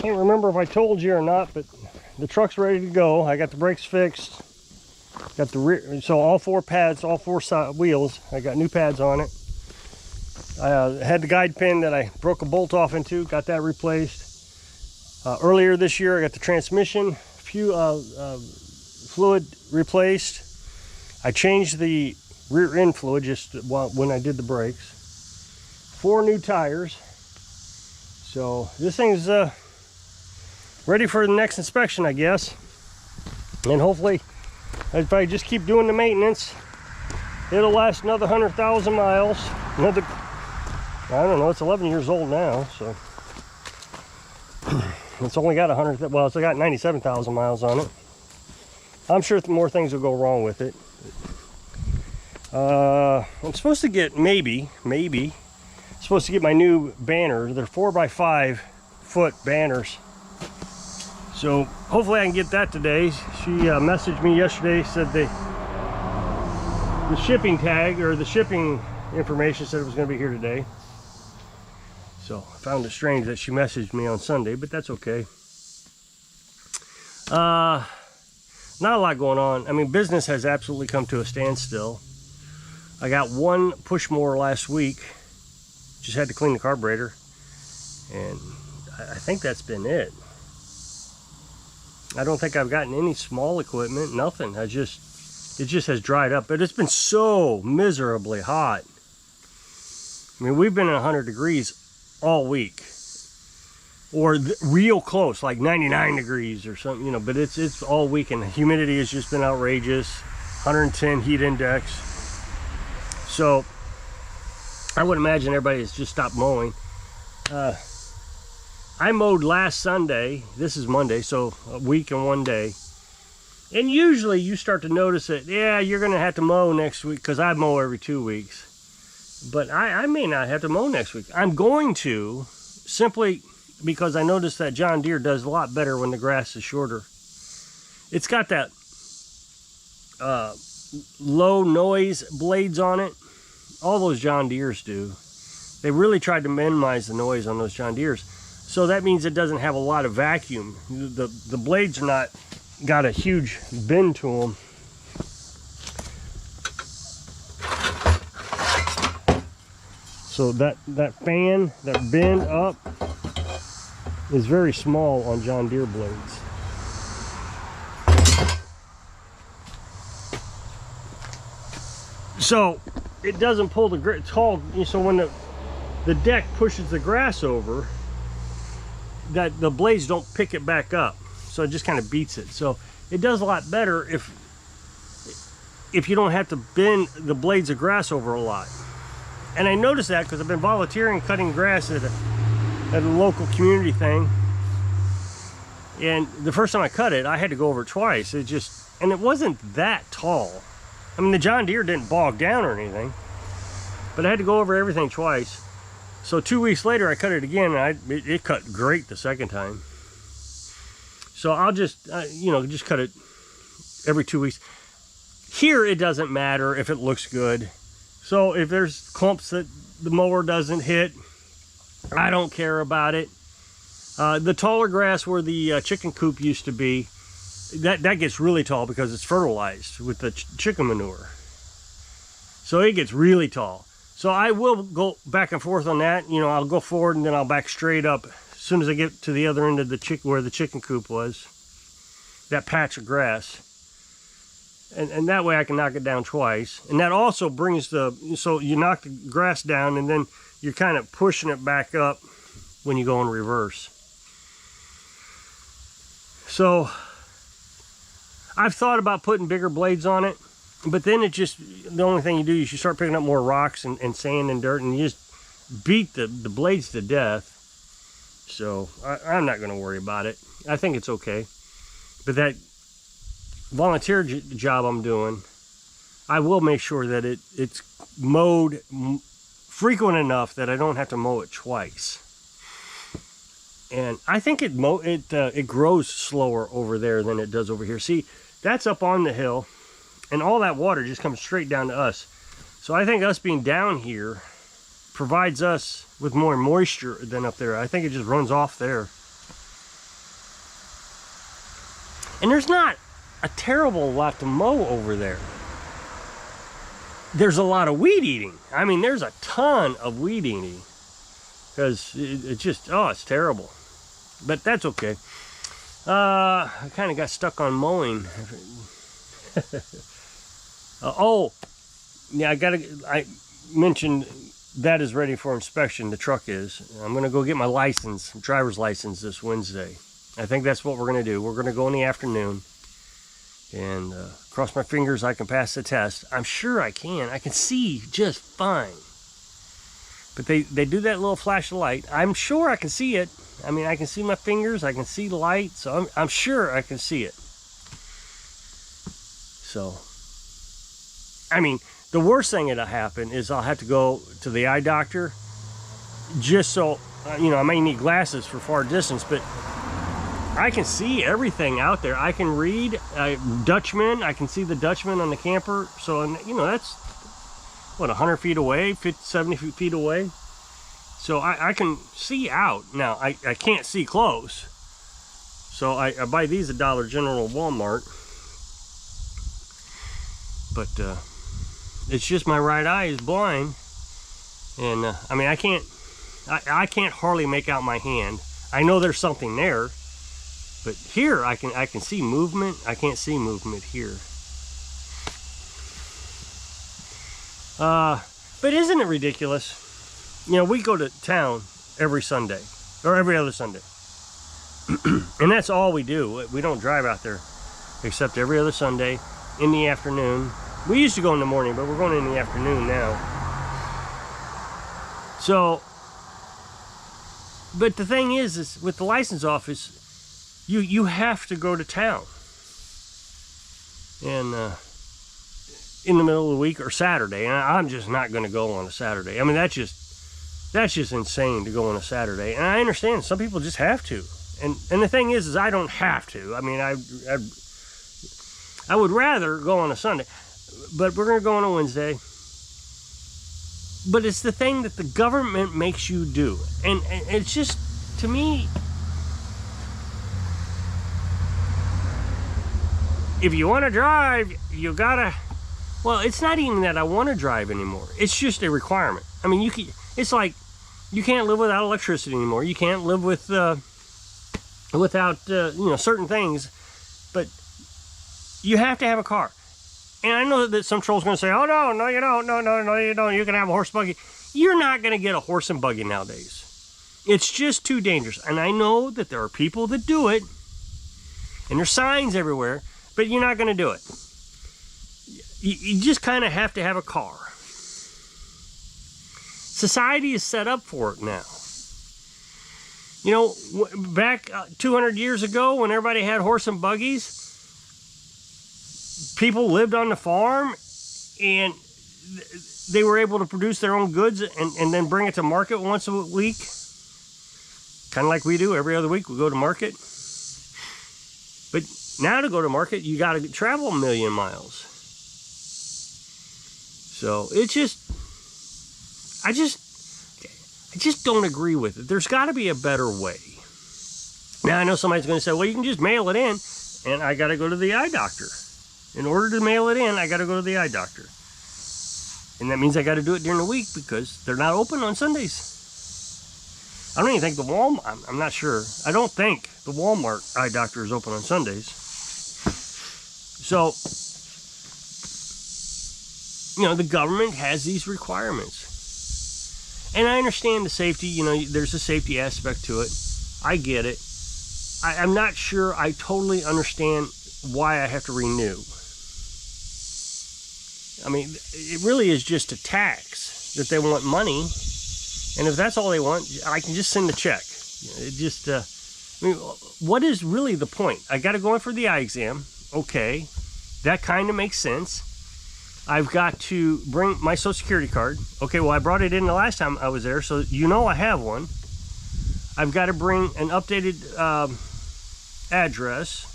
Can't remember if I told you or not, but the truck's ready to go. I got the brakes fixed. Got the rear, so all four pads, all four side wheels, I got new pads on it. I had the guide pin that I broke a bolt off into, got that replaced. Earlier this year, I got the transmission fluid replaced. I changed the rear end fluid just when I did the brakes. 4 new tires. So this thing's ready for the next inspection, I guess. And hopefully, if I just keep doing the maintenance, it'll last another 100,000 miles. Another, I don't know, it's 11 years old now, so it's only got 100, well, it's got 97,000 miles on it. I'm sure more things will go wrong with it. I'm supposed to get, maybe, supposed to get my new banner. They're 4x5 foot banners. So hopefully I can get that today. She messaged me yesterday, said the shipping tag or the shipping information said it was going to be here today. So I found it strange that she messaged me on Sunday, but that's okay. Not a lot going on. I mean, business has absolutely come to a standstill. I got one push mower last week. Just had to clean the carburetor, and I think that's been it. I don't think I've gotten any small equipment, nothing. It just has dried up, but it's been so miserably hot. I mean, we've been at 100 degrees all week, or real close, like 99 degrees or something, you know, but it's all week, and the humidity has just been outrageous. 110 heat index. So I would imagine everybody has just stopped mowing. I mowed last Sunday. This is Monday, so a week and 1 day. And usually you start to notice that, yeah, you're going to have to mow next week, because I mow every 2 weeks. But I may not have to mow next week. I'm going to, simply because I noticed that John Deere does a lot better when the grass is shorter. It's got that low noise blades on it. All those John Deeres do. They really tried to minimize the noise on those John Deeres. So that means it doesn't have a lot of vacuum. The blades are not got a huge bend to them. So that fan, that bend up, is very small on John Deere blades. So it doesn't pull the grit. It's hauled, so when the deck pushes the grass over, that the blades don't pick it back up, so it just kind of beats it. So it does a lot better if you don't have to bend the blades of grass over a lot. And I noticed that because I've been volunteering cutting grass at a local community thing, and the first time I cut it, I had to go over it twice. And it wasn't that tall. I mean, the John Deere didn't bog down or anything, but I had to go over everything twice. So 2 weeks later, I cut it again, and it cut great the second time. So I'll just, just cut it every 2 weeks. Here, it doesn't matter if it looks good. So if there's clumps that the mower doesn't hit, I don't care about it. The taller grass where the chicken coop used to be, that gets really tall because it's fertilized with the chicken manure. So it gets really tall. So I will go back and forth on that. You know, I'll go forward and then I'll back straight up as soon as I get to the other end of the where the chicken coop was, that patch of grass. And that way I can knock it down twice. And that also brings so you knock the grass down and then you're kind of pushing it back up when you go in reverse. So I've thought about putting bigger blades on it, but then the only thing you do is you start picking up more rocks and sand and dirt, and you just beat the blades to death. So I'm not going to worry about it. I think it's okay. But that volunteer job I'm doing, I will make sure that it's mowed frequent enough that I don't have to mow it twice. And I think it grows slower over there than it does over here. See, that's up on the hill, and all that water just comes straight down to us. So I think us being down here provides us with more moisture than up there. I think it just runs off there. And there's not a terrible lot to mow over there. There's a lot of weed eating. I mean, there's a ton of weed eating. Because it just, oh, it's terrible. But that's okay. I kind of got stuck on mowing. Oh, yeah, I mentioned that is ready for inspection. The truck is. I'm going to go get my license, driver's license this Wednesday. I think that's what we're going to do. We're going to go in the afternoon and cross my fingers I can pass the test. I'm sure I can. I can see just fine. But they do that little flash of light. I'm sure I can see it. I mean, I can see my fingers. I can see the light. So I'm sure I can see it. So, I mean, the worst thing that'll happen is I'll have to go to the eye doctor just so, you know, I may need glasses for far distance, but I can see everything out there. I can read Dutchman. I can see the Dutchman on the camper. So, you know, that's, what, 100 feet away, 50, 70 feet away. So I can see out. Now, I can't see close. So I buy these at Dollar General, Walmart. But it's just my right eye is blind. And, I mean, I can't hardly make out my hand. I know there's something there. But here, I can see movement. I can't see movement here. But isn't it ridiculous? You know, we go to town every Sunday, or every other Sunday. And that's all we do. We don't drive out there, except every other Sunday in the afternoon. We used to go in the morning, but we're going in the afternoon now. So, but the thing is with the license office, you have to go to town. And, in the middle of the week or Saturday, and I'm just not going to go on a Saturday. I mean, that's just insane to go on a Saturday. And I understand some people just have to. And the thing is I don't have to. I mean, I would rather go on a Sunday, but we're going to go on a Wednesday. But it's the thing that the government makes you do, and it's just, to me, if you want to drive, you gotta. Well, it's not even that I want to drive anymore. It's just a requirement. I mean, it's like you can't live without electricity anymore. You can't live without you know, certain things, but you have to have a car. And I know that some troll's going to say, "Oh no, you don't. No, you don't. You can have a horse and buggy." You're not going to get a horse and buggy nowadays. It's just too dangerous. And I know that there are people that do it, and there's signs everywhere, but you're not going to do it. You just kind of have to have a car. Society is set up for it now. You know, back 200 years ago when everybody had horse and buggies, people lived on the farm and they were able to produce their own goods and then bring it to market once a week. Kind of like we do every other week, we go to market. But now to go to market, you got to travel a million miles. So it's just, I just don't agree with it. There's got to be a better way. Now I know somebody's going to say, well, you can just mail it in, and I got to go to the eye doctor. In order to mail it in, I got to go to the eye doctor. And that means I got to do it during the week because they're not open on Sundays. I don't even think the Walmart, I'm not sure. I don't think the Walmart eye doctor is open on Sundays. So, you know, the government has these requirements. And I understand the safety, you know, there's a safety aspect to it. I get it. I'm not sure I totally understand why I have to renew. I mean, it really is just a tax that they want money. And if that's all they want, I can just send a check. It just, I mean, what is really the point? I got to go in for the eye exam. Okay, that kind of makes sense. I've got to bring my Social Security card. Okay, well, I brought it in the last time I was there, so you know I have one. I've got to bring an updated address.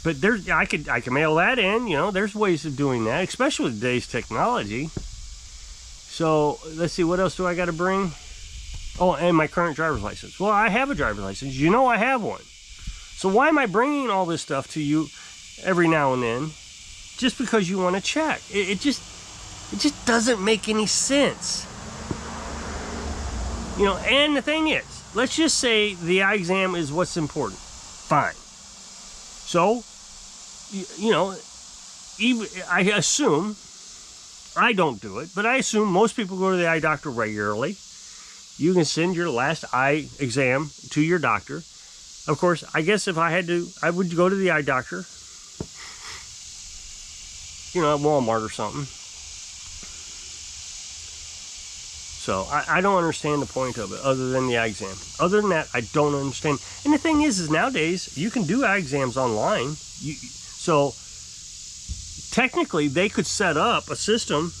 But there's, I can mail that in, you know, there's ways of doing that, especially with today's technology. So, let's see, what else do I got to bring? Oh, and my current driver's license. Well, I have a driver's license. You know I have one. So why am I bringing all this stuff to you every now and then just because you want to check? It just doesn't make any sense. You know, and the thing is, let's just say the eye exam is what's important. Fine. So, you know, even I assume, I don't do it, but I assume most people go to the eye doctor regularly. You can send your last eye exam to your doctor. Of course, I guess if I had to, I would go to the eye doctor, you know, at Walmart or something. So I don't understand the point of it other than the eye exam. Other than that, I don't understand. And the thing is nowadays you can do eye exams online. So technically they could set up a system,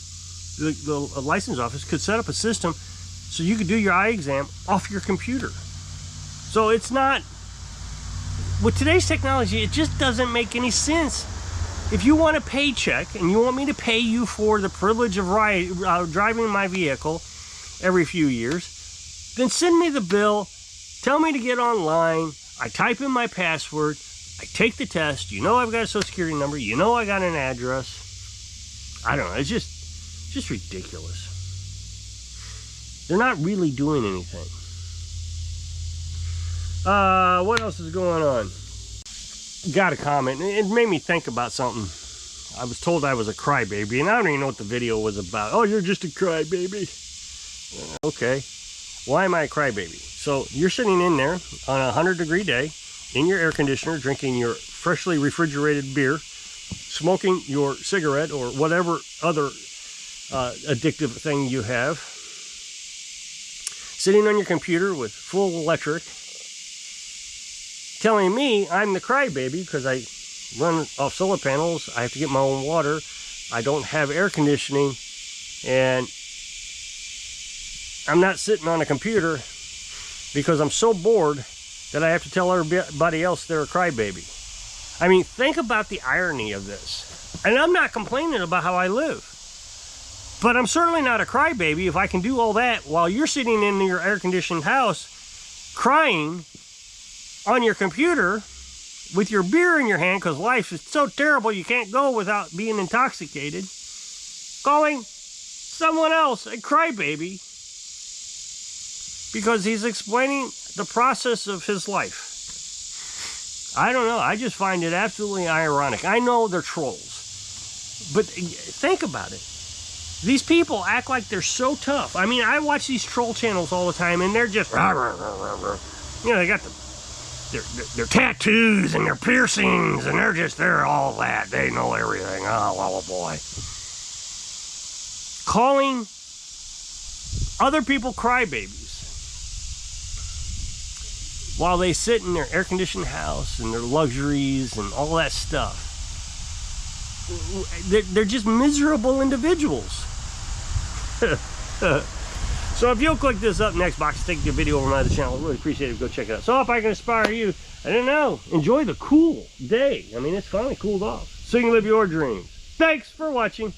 the license office could set up a system so you could do your eye exam off your computer. So it's not, with today's technology, it just doesn't make any sense. If you want a paycheck and you want me to pay you for the privilege of driving my vehicle every few years, then send me the bill, tell me to get online, I type in my password, I take the test, you know I've got a social security number, you know I got an address. I don't know, it's just ridiculous. They're not really doing anything. What else is going on? Got a comment, it made me think about something. I was told I was a crybaby, and I don't even know what the video was about. Oh, you're just a crybaby. Okay, why am I a crybaby? So you're sitting in there on a 100-degree day in your air conditioner, drinking your freshly refrigerated beer, smoking your cigarette or whatever other addictive thing you have, sitting on your computer with full electric, telling me I'm the crybaby because I run off solar panels, I have to get my own water, I don't have air conditioning, and I'm not sitting on a computer because I'm so bored that I have to tell everybody else they're a crybaby. I mean, think about the irony of this. And I'm not complaining about how I live, but I'm certainly not a crybaby if I can do all that while you're sitting in your air-conditioned house crying on your computer with your beer in your hand because life is so terrible you can't go without being intoxicated, calling someone else a crybaby because he's explaining the process of his life. I don't know. I just find it absolutely ironic. I know they're trolls, but think about it. These people act like they're so tough. I mean, I watch these troll channels all the time, and they're just, you know, they got their tattoos and their piercings, and they're all that. They know everything. Oh boy. Calling other people crybabies while they sit in their air-conditioned house and their luxuries and all that stuff. They're just miserable individuals. So if you'll click this up next box, take your video over my other channel. I really appreciate it. Go check it out. So if I can inspire you, I don't know, enjoy the cool day. I mean, it's finally cooled off, so you can live your dreams. Thanks for watching.